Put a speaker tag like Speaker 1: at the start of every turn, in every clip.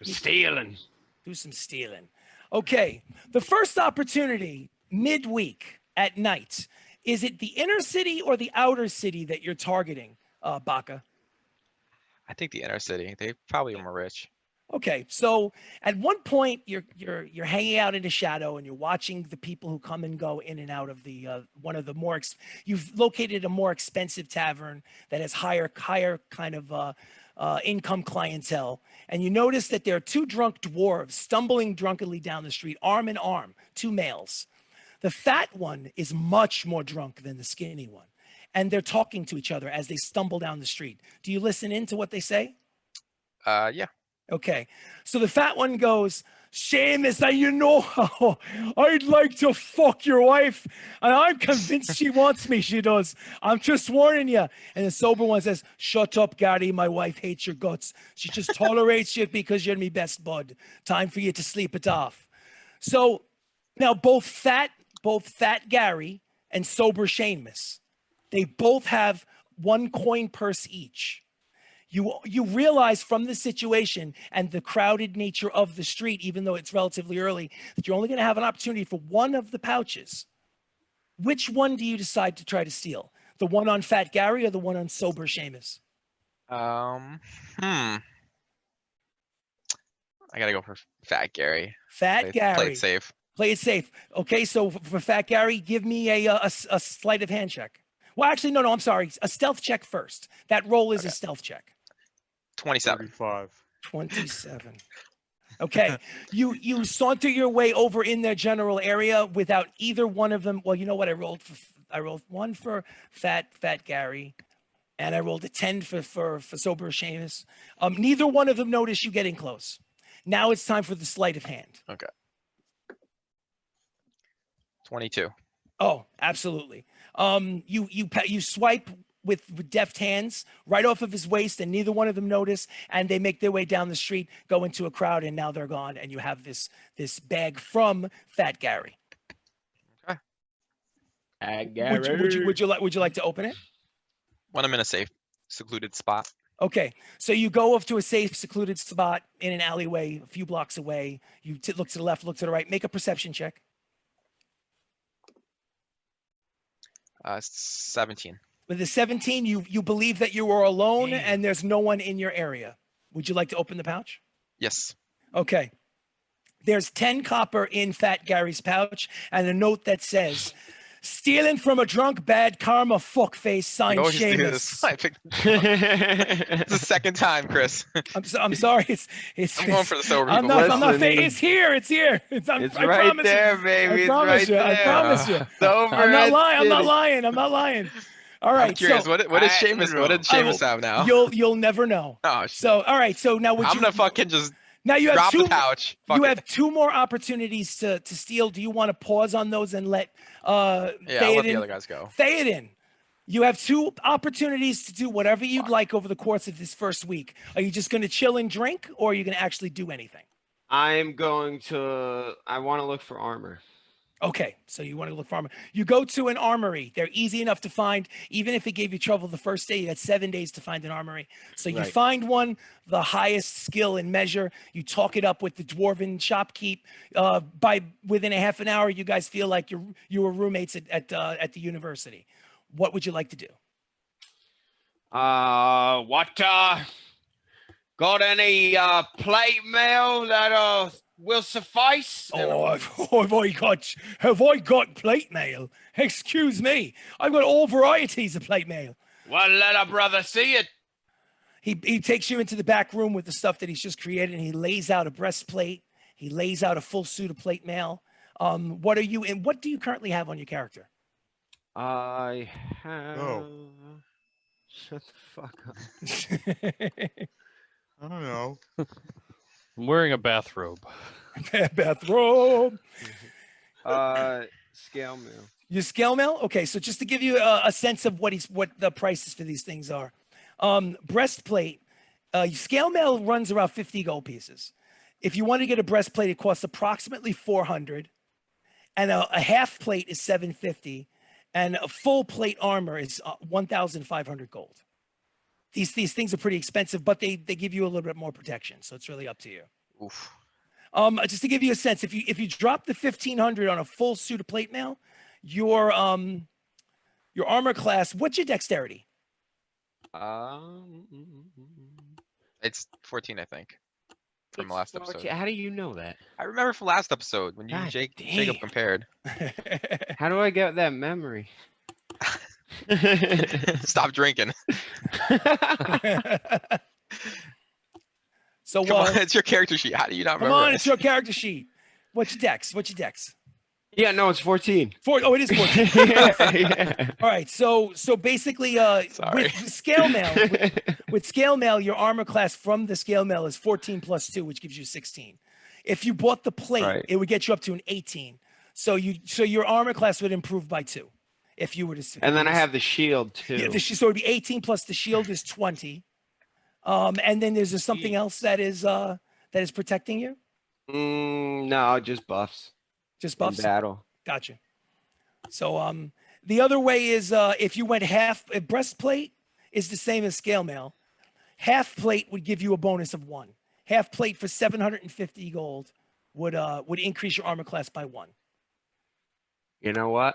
Speaker 1: Stealing.
Speaker 2: Do some stealing. Okay. The first opportunity midweek at night. Is it the inner city or the outer city that you're targeting, Baka?
Speaker 3: I think the inner city. They probably are more rich.
Speaker 2: Okay, so at one point you're hanging out in the shadow and you're watching the people who come and go in and out of the one of the more you've located a more expensive tavern that has higher kind of income clientele, and you notice that there are two drunk dwarves stumbling drunkenly down the street, arm in arm, two males. The fat one is much more drunk than the skinny one, and they're talking to each other as they stumble down the street. Do you listen in to what they say?
Speaker 3: Yeah.
Speaker 2: Okay, so the fat one goes, Seamus, you know how I'd like to fuck your wife, and I'm convinced she wants me, she does. I'm just warning you. And the sober one says, shut up, Gary, my wife hates your guts. She just tolerates you because you're me best bud. Time for you to sleep it off. So now both fat Gary and sober Seamus, they both have one coin purse each. You realize from the situation and the crowded nature of the street, even though it's relatively early, that you're only going to have an opportunity for one of the pouches. Which one do you decide to try to steal? The one on Fat Gary or the one on sober Seamus?
Speaker 3: I gotta go for Fat Gary.
Speaker 2: Fat Gary.
Speaker 3: Play it safe.
Speaker 2: Play it safe. Okay, so for Fat Gary, give me a sleight of hand check. Well, actually, no, I'm sorry. A stealth check first. That roll is a stealth check.
Speaker 3: 27.
Speaker 2: 27. Okay, you saunter your way over in their general area without either one of them. Well, you know what? I rolled one for Fat Gary, and I rolled a 10 for sober Seamus. Neither one of them noticed you getting close. Now it's time for the sleight of hand.
Speaker 3: Okay. 22.
Speaker 2: Oh, absolutely. You swipe with deft hands right off of his waist, and neither one of them notice, and they make their way down the street, go into a crowd, and now they're gone, and you have this bag from Fat Gary.
Speaker 3: Okay.
Speaker 1: Gary.
Speaker 2: Would you like to open it?
Speaker 3: When I'm in a safe, secluded spot.
Speaker 2: Okay, so you go off to a safe, secluded spot in an alleyway a few blocks away. You look to the left, look to the right. Make a perception check.
Speaker 3: 17.
Speaker 2: With the 17, you believe that you are alone and there's no one in your area. Would you like to open the pouch?
Speaker 3: Yes.
Speaker 2: Okay. There's 10 copper in Fat Gary's pouch and a note that says, stealing from a drunk, bad karma, fuckface, signed Seamus.
Speaker 3: It's the second time, Chris.
Speaker 2: I'm sorry.
Speaker 3: I'm going for the sober people.
Speaker 2: I'm not it's here. It's here.
Speaker 1: I right there, baby.
Speaker 2: I promise you. I promise you.
Speaker 1: Sober.
Speaker 2: I'm not lying. All right.
Speaker 3: I'm curious. What did Seamus have now?
Speaker 2: You'll never know.
Speaker 3: Oh, shit.
Speaker 2: So all right. So now
Speaker 3: I'm gonna fucking just
Speaker 2: now you have
Speaker 3: drop
Speaker 2: two
Speaker 3: the pouch.
Speaker 2: Have two more opportunities to steal. Do you want to pause on those and let
Speaker 3: I'll let the other guys go.
Speaker 2: Theoden, you have two opportunities to do whatever you'd like over the course of this first week. Are you just going to chill and drink, or are you going to actually do anything?
Speaker 1: I want to look for armor.
Speaker 2: Okay, so you want to look for armor. You go to an armory. They're easy enough to find. Even if it gave you trouble the first day, you had 7 days to find an armory. So you find one, the highest skill and measure. You talk it up with the dwarven shopkeep. Within a half an hour, you guys feel like you were roommates at the university. What would you like to do?
Speaker 1: Got any plate mail that will suffice?
Speaker 2: Have I got plate mail? Excuse me. I've got all varieties of plate mail.
Speaker 1: Well, let a brother see it.
Speaker 2: He takes you into the back room with the stuff that he's just created, and he lays out a breastplate. He lays out a full suit of plate mail. What do you currently have on your character?
Speaker 1: I have... Shut the fuck up.
Speaker 4: I don't know.
Speaker 5: I'm wearing a bathrobe.
Speaker 2: Bathrobe.
Speaker 1: Scale mail.
Speaker 2: Your scale mail? Okay, so just to give you a sense of what the prices for these things are. Breastplate, scale mail runs around 50 gold pieces. If you want to get a breastplate, it costs approximately 400, and a half plate is 750, and a full plate armor is 1,500 gold. These things are pretty expensive, but they give you a little bit more protection, so it's really up to you.
Speaker 3: Oof.
Speaker 2: Just to give you a sense, if you drop the 1500 on a full suit of plate mail, your armor class, what's your dexterity?
Speaker 3: It's 14, I think. From
Speaker 1: It's
Speaker 3: last
Speaker 1: 14.
Speaker 3: episode.
Speaker 1: How do you know that?
Speaker 3: I remember from last episode when you and
Speaker 1: God
Speaker 3: Jacob
Speaker 1: damn.
Speaker 3: compared.
Speaker 1: How do I get that memory?
Speaker 3: Stop drinking.
Speaker 2: So
Speaker 3: Come on, it's your character sheet. How do you not
Speaker 2: come
Speaker 3: remember
Speaker 2: on,
Speaker 3: it?
Speaker 2: it's your character sheet. What's your dex? What's your dex?
Speaker 1: Yeah, no, it's 14.
Speaker 2: Oh, it is 14.
Speaker 1: Yeah.
Speaker 2: All right, so basically,
Speaker 3: Sorry.
Speaker 2: with scale mail, with scale mail, your armor class from the scale mail is 14 plus 2, which gives you 16. If you bought the plate,
Speaker 1: Right.
Speaker 2: it would get you up to an 18. So your armor class would improve by 2, if you were to.
Speaker 1: And then I have the shield too.
Speaker 2: Yeah, so it'd be 18 plus the shield is 20. And then there's something else that is protecting you.
Speaker 1: No, just buffs.
Speaker 2: Just
Speaker 1: In
Speaker 2: buffs.
Speaker 1: battle.
Speaker 2: Gotcha. So the other way is if you went half, breastplate is the same as scale mail. Half plate would give you a bonus of 1. Half plate for 750 gold would increase your armor class by 1.
Speaker 1: You know what?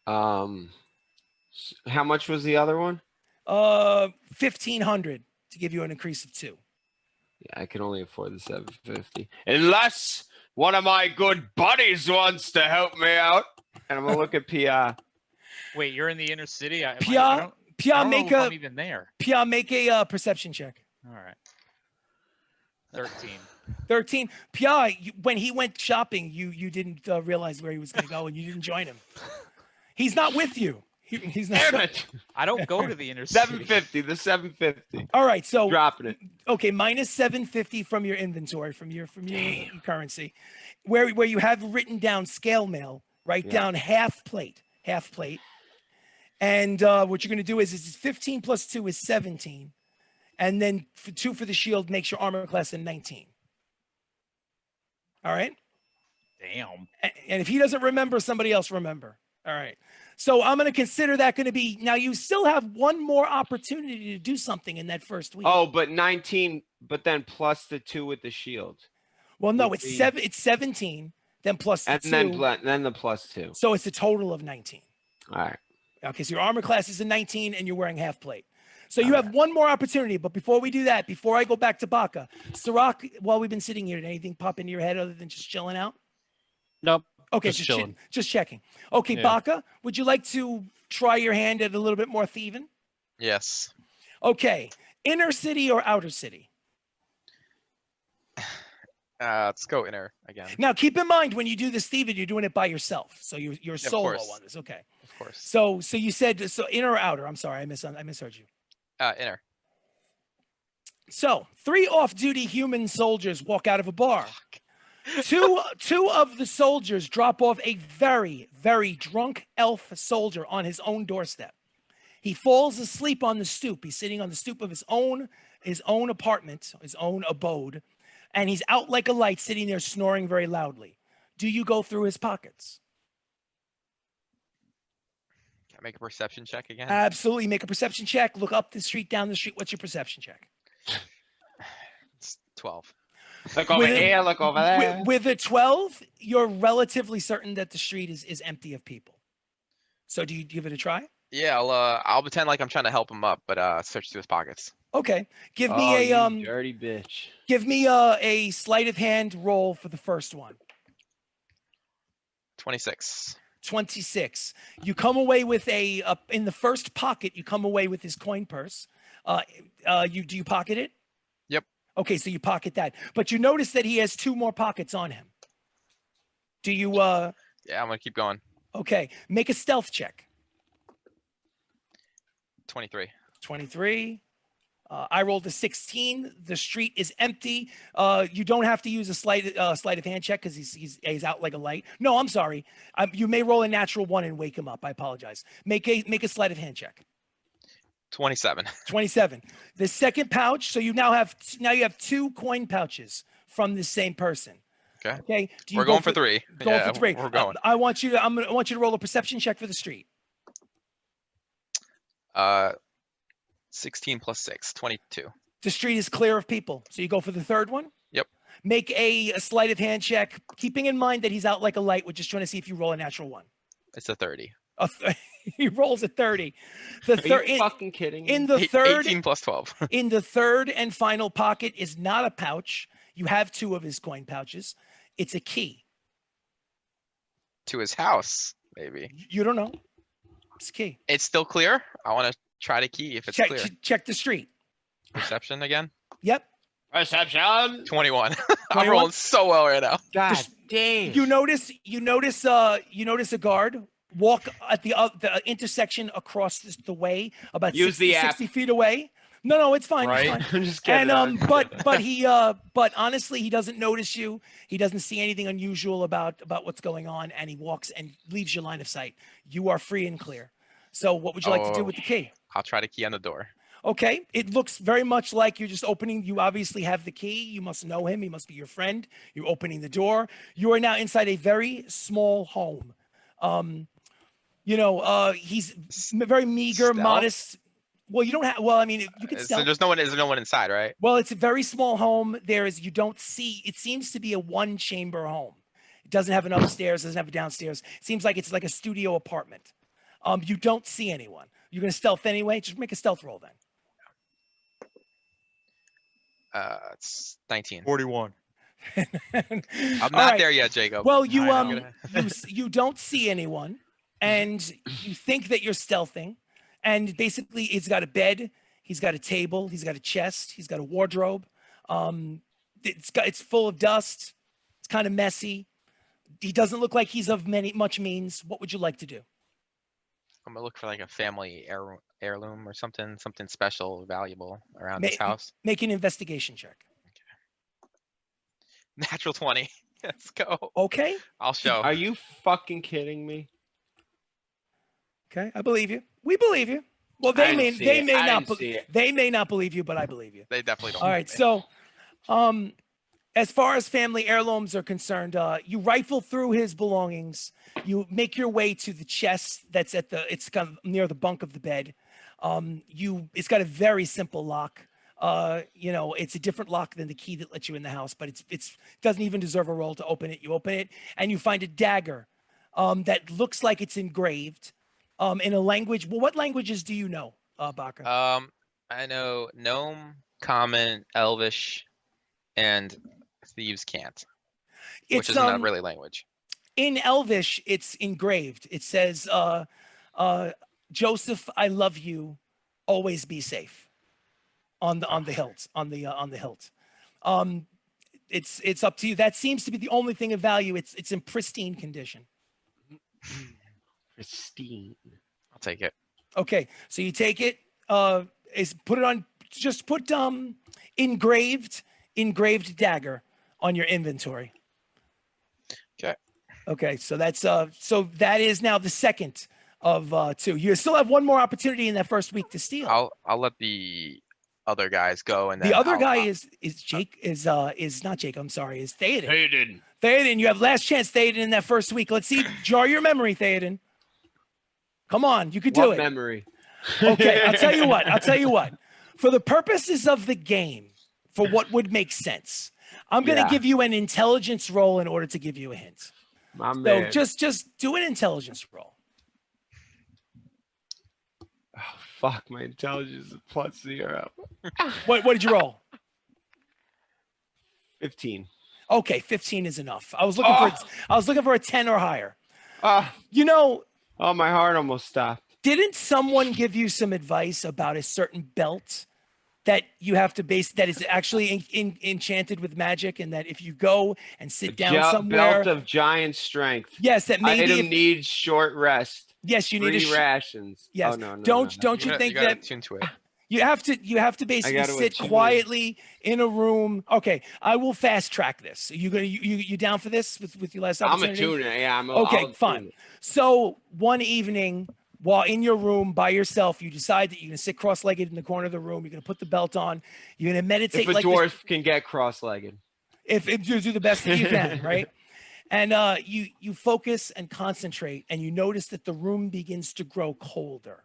Speaker 1: How much was the other one?
Speaker 2: 1500 to give you an increase of 2.
Speaker 1: Yeah, I can only afford the 750. Unless one of my good buddies wants to help me out. And I'm gonna look at PI.
Speaker 4: Wait, you're in the inner city? I
Speaker 2: Pia,
Speaker 4: don't
Speaker 2: Pia,
Speaker 4: know
Speaker 2: make
Speaker 4: if I'm even there.
Speaker 2: a perception check.
Speaker 4: All right. 13.
Speaker 2: 13. Pia, when he went shopping, you didn't realize where he was going to go, and you didn't join him. He's not with you. He's not.
Speaker 1: Damn it!
Speaker 4: I don't go to the inner city.
Speaker 1: 750. The 750.
Speaker 2: All right, so
Speaker 1: Dropping it.
Speaker 2: okay, minus 750 from your inventory, from your currency, where you have written down scale mail. Write down half plate, and what you're going to do is 15 plus 2 is 17, and then 2 for the shield makes your armor class a 19. All right.
Speaker 4: Damn.
Speaker 2: And if he doesn't remember, somebody else remember. All right. So I'm going to consider that going to be, now you still have one more opportunity to do something in that first week.
Speaker 1: Oh, but 19, but then plus the 2 with the shield.
Speaker 2: Well, no,
Speaker 1: would
Speaker 2: it's
Speaker 1: be-
Speaker 2: it's 17, then plus the
Speaker 1: And
Speaker 2: 2.
Speaker 1: then the plus 2.
Speaker 2: So it's a total of 19.
Speaker 1: All right.
Speaker 2: Okay, so your armor class is a 19 and you're wearing half plate. So you have one more opportunity, but before we do that, before I go back to Baka, Sirach, while we've been sitting here, did anything pop into your head other than just chilling out?
Speaker 5: Nope.
Speaker 2: Okay,
Speaker 5: Just chilling.
Speaker 2: just checking. Okay,
Speaker 5: Yeah.
Speaker 2: Baka, would you like to try your hand at a little bit more thieving?
Speaker 3: Yes.
Speaker 2: Okay, inner city or outer city?
Speaker 3: Let's go inner again.
Speaker 2: Now, keep in mind when you do this thieving, you're doing it by yourself, so you're solo
Speaker 3: course.
Speaker 2: on this. Okay.
Speaker 3: Of course.
Speaker 2: So you said inner or outer? I'm sorry, I misheard you.
Speaker 3: Inner.
Speaker 2: So 3 off-duty human soldiers walk out of a bar. Two of the soldiers drop off a very, very drunk elf soldier on his own doorstep. He falls asleep on the stoop. He's sitting on the stoop of his own apartment, his own abode, and he's out like a light, sitting there snoring very loudly. Do you go through his pockets?
Speaker 3: Can I make a perception check again?
Speaker 2: Absolutely. Make a perception check. Look up the street, down the street. What's your perception check?
Speaker 3: It's 12.
Speaker 1: Look over here, look over there.
Speaker 2: With a 12, you're relatively certain that the street is empty of people. So do you give it a try?
Speaker 3: Yeah, I'll pretend like I'm trying to help him up, but search through his pockets.
Speaker 2: Okay. Give
Speaker 1: Oh,
Speaker 2: me
Speaker 1: you
Speaker 2: a
Speaker 1: dirty bitch.
Speaker 2: give me a sleight of hand roll for the first one.
Speaker 3: 26.
Speaker 2: 26. You come away with in the first pocket, you come away with his coin purse. Do you pocket it?
Speaker 3: Yep.
Speaker 2: Okay, so you pocket that. But you notice that he has 2 more pockets on him. Do you
Speaker 3: Yeah, I'm gonna keep going.
Speaker 2: okay, make a stealth check.
Speaker 3: 23.
Speaker 2: 23. I rolled a 16. The street is empty. You don't have to use a sleight of hand check because he's out like a light. No, I'm sorry. You may roll a natural 1 and wake him up. I apologize. Make a sleight of hand check.
Speaker 3: 27.
Speaker 2: 27. The second pouch. So you now have 2 coin pouches from the same person.
Speaker 3: Okay.
Speaker 2: Okay. Do you
Speaker 3: We're
Speaker 2: go
Speaker 3: going for 3.
Speaker 2: Going
Speaker 3: Yeah,
Speaker 2: for 3.
Speaker 3: we're going.
Speaker 2: I want you to roll a perception check for the street.
Speaker 3: 16 plus 6, 22.
Speaker 2: The street is clear of people. So you go for the third one?
Speaker 3: Yep.
Speaker 2: Make a sleight of hand check, keeping in mind that he's out like a light. We're just trying to see if you roll a natural one.
Speaker 3: It's a 30.
Speaker 2: He rolls a 30. The
Speaker 1: Are you fucking kidding me?
Speaker 2: in the third
Speaker 3: 18 plus 12.
Speaker 2: in the third and final pocket is not a pouch. You have 2 of his coin pouches. It's a key.
Speaker 3: To his house, maybe.
Speaker 2: You don't know. It's a key.
Speaker 3: It's still clear. I want to try to key if it's
Speaker 2: Check,
Speaker 3: clear.
Speaker 2: check the street.
Speaker 3: Perception again.
Speaker 2: Yep.
Speaker 1: Reception.
Speaker 3: 21.
Speaker 2: 21?
Speaker 3: I'm rolling so well right now.
Speaker 1: God damn.
Speaker 2: You notice a guard walk at the intersection across the way about
Speaker 1: Use the
Speaker 2: 60 feet away. No, it's fine.
Speaker 3: Right.
Speaker 2: It's fine.
Speaker 1: I'm just kidding.
Speaker 2: And but honestly, he doesn't notice you. He doesn't see anything unusual about what's going on, and he walks and leaves your line of sight. You are free and clear. So what would you like to do
Speaker 3: Oh.
Speaker 2: with the key?
Speaker 3: I'll try to key on the door.
Speaker 2: Okay, it looks very much like you're just opening. You obviously have the key. You must know him. He must be your friend. You're opening the door. You are now inside a very small home. He's very meager,
Speaker 3: Stealth?
Speaker 2: modest. Well, you don't have. Well, I mean, you can
Speaker 3: So
Speaker 2: stealth.
Speaker 3: there's no one inside, right?
Speaker 2: Well, it's a very small home. You don't see. It seems to be a one-chamber home. It doesn't have an upstairs. Doesn't have a downstairs. It seems like it's like a studio apartment. You don't see anyone. You're gonna stealth anyway. Just make a stealth roll then.
Speaker 3: It's 19.
Speaker 4: 41.
Speaker 3: I'm
Speaker 2: All
Speaker 3: not
Speaker 2: right.
Speaker 3: there yet, Jacob.
Speaker 2: Well, you don't see anyone, and you think that you're stealthing, and basically he's got a bed, he's got a table, he's got a chest, he's got a wardrobe. It's full of dust. It's kind of messy. He doesn't look like he's of much means. What would you like to do?
Speaker 3: I'm gonna look for like a family heirloom or something special, valuable around
Speaker 2: Ma-
Speaker 3: this house.
Speaker 2: Make an investigation check.
Speaker 3: Natural 20. Let's go.
Speaker 2: Okay.
Speaker 3: I'll show.
Speaker 1: Are you fucking kidding me?
Speaker 2: Okay, I believe you. We believe you. Well,
Speaker 1: I didn't see it. I didn't see it.
Speaker 2: They may not believe you, but I believe you.
Speaker 3: They definitely don't.
Speaker 2: All right. So, as far as family heirlooms are concerned, you rifle through his belongings. You make your way to the chest that's it's kind of near the bunk of the bed. It's got a very simple lock. It's a different lock than the key that lets you in the house, but it doesn't even deserve a roll to open it. You open it and you find a dagger that looks like it's engraved in a language. Well, what languages do you know, Baka?
Speaker 3: I know Gnome, Common, Elvish, and Thieves can't, which is not really language.
Speaker 2: In Elvish, it's engraved. It says, "Joseph, I love you. Always be safe." On the hilt. It's up to you. That seems to be the only thing of value. It's in pristine condition.
Speaker 1: Pristine.
Speaker 3: I'll take it.
Speaker 2: Okay, so you take it. Put it on. Just put engraved dagger on your inventory.
Speaker 3: Okay.
Speaker 2: Okay, so that is now the second of 2. You still have one more opportunity in that first week to steal.
Speaker 3: I'll let the other guys go, and then
Speaker 2: The other guy is Jake is not Jake. I'm sorry, is Theoden.
Speaker 1: Hayden.
Speaker 2: Theoden, you have last chance, Theoden, in that first week. Let's see, jar your memory, Theoden. Come on, you could do
Speaker 1: What
Speaker 2: it.
Speaker 1: memory?
Speaker 2: Okay, I'll tell you what. For the purposes of the game, for what would make sense, I'm going to give you an intelligence roll in order to give you a hint.
Speaker 1: My
Speaker 2: So
Speaker 1: man.
Speaker 2: just do an intelligence roll.
Speaker 1: Oh, fuck, my intelligence is +0.
Speaker 2: What did you roll?
Speaker 1: 15.
Speaker 2: Okay, 15 is enough. I was looking for a 10 or higher. You know,
Speaker 1: Oh, my heart almost stopped.
Speaker 2: didn't someone give you some advice about a certain belt that you have to that is actually enchanted with magic, and that if you go and sit down somewhere,
Speaker 1: Belt of giant strength.
Speaker 2: yes, that maybe
Speaker 1: Item needs short rest.
Speaker 2: yes, you need
Speaker 1: 3 rations.
Speaker 2: yes.
Speaker 1: Oh, no.
Speaker 2: Don't you think
Speaker 3: gotta
Speaker 2: that
Speaker 3: tune to it?
Speaker 2: you have to basically
Speaker 1: gotta
Speaker 2: sit
Speaker 1: attune.
Speaker 2: quietly in a room? Okay, I will fast track this. You down for this with your last
Speaker 1: I'm
Speaker 2: opportunity?
Speaker 1: a tuner. Yeah,
Speaker 2: Okay,
Speaker 1: I'll
Speaker 2: fine.
Speaker 1: tune it.
Speaker 2: So one evening, while in your room by yourself, you decide that you're going to sit cross-legged in the corner of the room. You're going to put the belt on. You're going to meditate
Speaker 1: If a
Speaker 2: like
Speaker 1: dwarf can get cross-legged.
Speaker 2: if you do the best that you can, right? And you focus and concentrate, and you notice that the room begins to grow colder.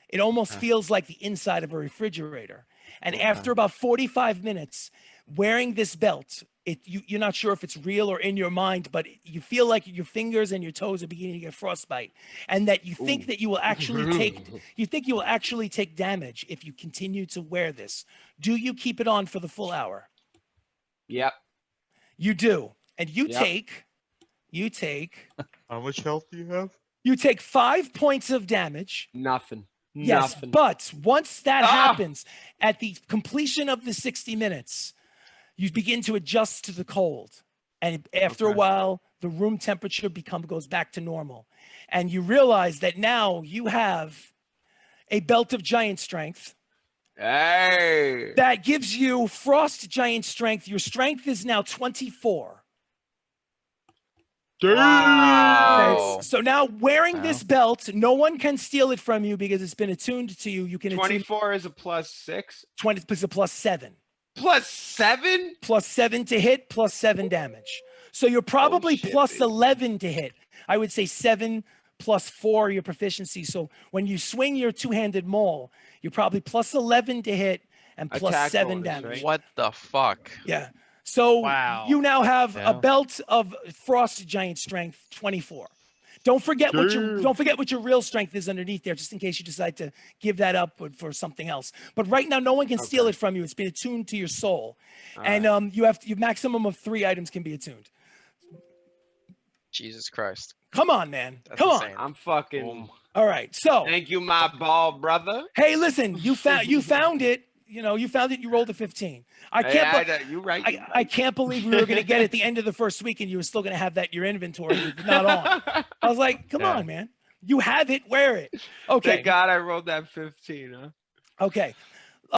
Speaker 2: It almost feels like the inside of a refrigerator. And
Speaker 1: Okay.
Speaker 2: after about 45 minutes wearing this belt, you're not sure if it's real or in your mind, but you feel like your fingers and your toes are beginning to get frostbite, and that you think
Speaker 1: Ooh.
Speaker 2: that you will actually take damage if you continue to wear this. Do you keep it on for the full hour?
Speaker 1: Yep.
Speaker 2: You do. And you
Speaker 1: Yep.
Speaker 2: take
Speaker 4: How much health do you have?
Speaker 2: you take 5 points of damage.
Speaker 1: Nothing.
Speaker 2: Yes,
Speaker 1: Nothing.
Speaker 2: but once that
Speaker 1: Ah!
Speaker 2: happens, at the completion of the 60 minutes, you begin to adjust to the cold. And after a
Speaker 1: Okay.
Speaker 2: while, the room temperature goes back to normal. And you realize that now you have a belt of giant strength
Speaker 1: Hey.
Speaker 2: that gives you frost giant strength. Your strength is now 24.
Speaker 3: Wow.
Speaker 2: So now wearing this belt, no one can steal it from you because it's been attuned to you. You can attune
Speaker 1: 24 is a +6.
Speaker 2: 20 is a +7.
Speaker 1: +7?
Speaker 2: +7 to hit, +7 damage. So you're probably
Speaker 1: shit,
Speaker 2: plus
Speaker 1: baby.
Speaker 2: 11 to hit. I would say 7 plus 4 your proficiency. So when you swing your two-handed maul, you're probably plus 11 to hit and plus
Speaker 1: Attack
Speaker 2: 7
Speaker 1: bonus,
Speaker 2: damage.
Speaker 1: right?
Speaker 3: What the fuck?
Speaker 2: Yeah. So
Speaker 4: Wow.
Speaker 2: you now have a
Speaker 5: Yeah.
Speaker 2: belt of frost giant strength 24. Don't forget what your real strength is underneath there, just in case you decide to give that up for something else. But right now, no one can steal
Speaker 1: Okay.
Speaker 2: it from you. It's been attuned to your soul,
Speaker 1: All
Speaker 2: and
Speaker 1: right.
Speaker 2: your maximum of 3 items can be attuned.
Speaker 3: Jesus Christ.
Speaker 2: Come on, man.
Speaker 3: That's
Speaker 2: Come
Speaker 3: insane.
Speaker 1: I'm fucking.
Speaker 5: Boom.
Speaker 2: on. All right. So,
Speaker 1: Thank you, my ball brother.
Speaker 2: hey, listen, you found it. You found it. You rolled a 15. I can't.
Speaker 1: You're right.
Speaker 2: I can't believe we were going to get it at the end of the first week and you were still going to have that in your inventory with it not on. I was like, come
Speaker 5: Yeah.
Speaker 2: on, man. You have it. Wear it. Okay.
Speaker 1: Thank God I rolled that 15, huh?
Speaker 2: Okay.